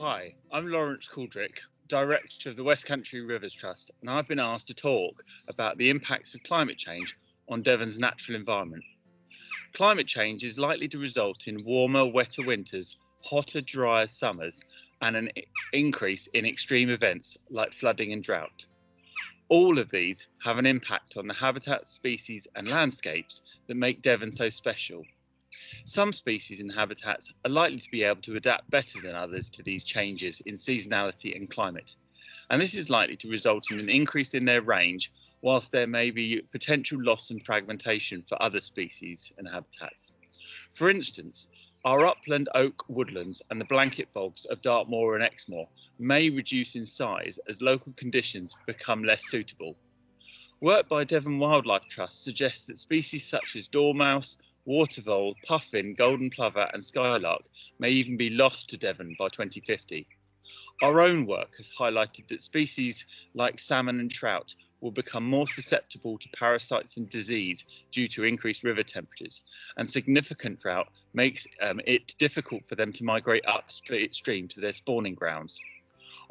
Hi, I'm Laurence Couldrick, Director of the West Country Rivers Trust, and I've been asked to talk about the impacts of climate change on Devon's natural environment. Climate change is likely to result in warmer, wetter winters, hotter, drier summers, and an increase in extreme events like flooding and drought. All of these have an impact on the habitats, species, and landscapes that make Devon so special. Some species and habitats are likely to be able to adapt better than others to these changes in seasonality and climate, and this is likely to result in an increase in their range, whilst there may be potential loss and fragmentation for other species and habitats. For instance, our upland oak woodlands and the blanket bogs of Dartmoor and Exmoor may reduce in size as local conditions become less suitable. Work by Devon Wildlife Trust suggests that species such as dormouse, water vole, puffin, golden plover and skylark may even be lost to Devon by 2050. Our own work has highlighted that species like salmon and trout will become more susceptible to parasites and disease due to increased river temperatures, and significant drought makes it difficult for them to migrate upstream to their spawning grounds.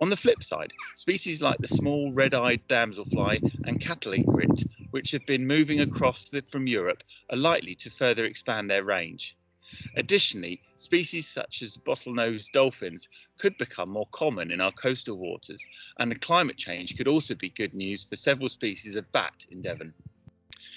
On the flip side, species like the small red-eyed damselfly and cattle egret, which have been moving across from Europe, are likely to further expand their range. Additionally, species such as bottlenose dolphins could become more common in our coastal waters, and the climate change could also be good news for several species of bat in Devon.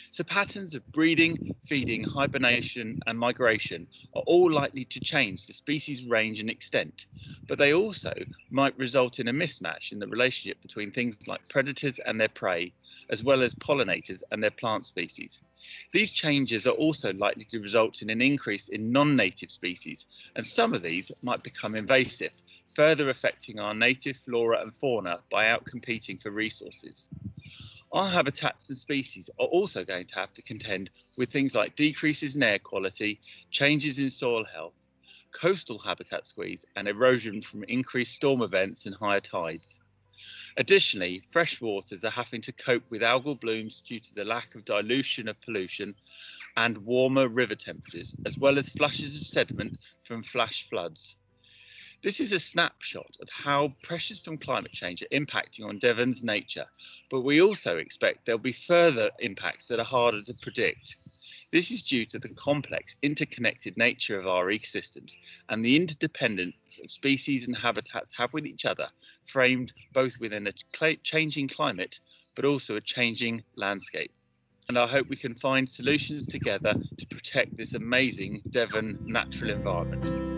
So patterns of breeding, feeding, hibernation and migration are all likely to change the species range and extent, but they also might result in a mismatch in the relationship between things like predators and their prey, as well as pollinators and their plant species. These changes are also likely to result in an increase in non-native species, and some of these might become invasive, further affecting our native flora and fauna by outcompeting for resources. Our habitats and species are also going to have to contend with things like decreases in air quality, changes in soil health, coastal habitat squeeze, and erosion from increased storm events and higher tides. Additionally, freshwaters are having to cope with algal blooms due to the lack of dilution of pollution and warmer river temperatures, as well as flushes of sediment from flash floods. This is a snapshot of how pressures from climate change are impacting on Devon's nature, but we also expect there'll be further impacts that are harder to predict. This is due to the complex, interconnected nature of our ecosystems and the interdependence of species and habitats have with each other, framed both within a changing climate, but also a changing landscape. And I hope we can find solutions together to protect this amazing Devon natural environment.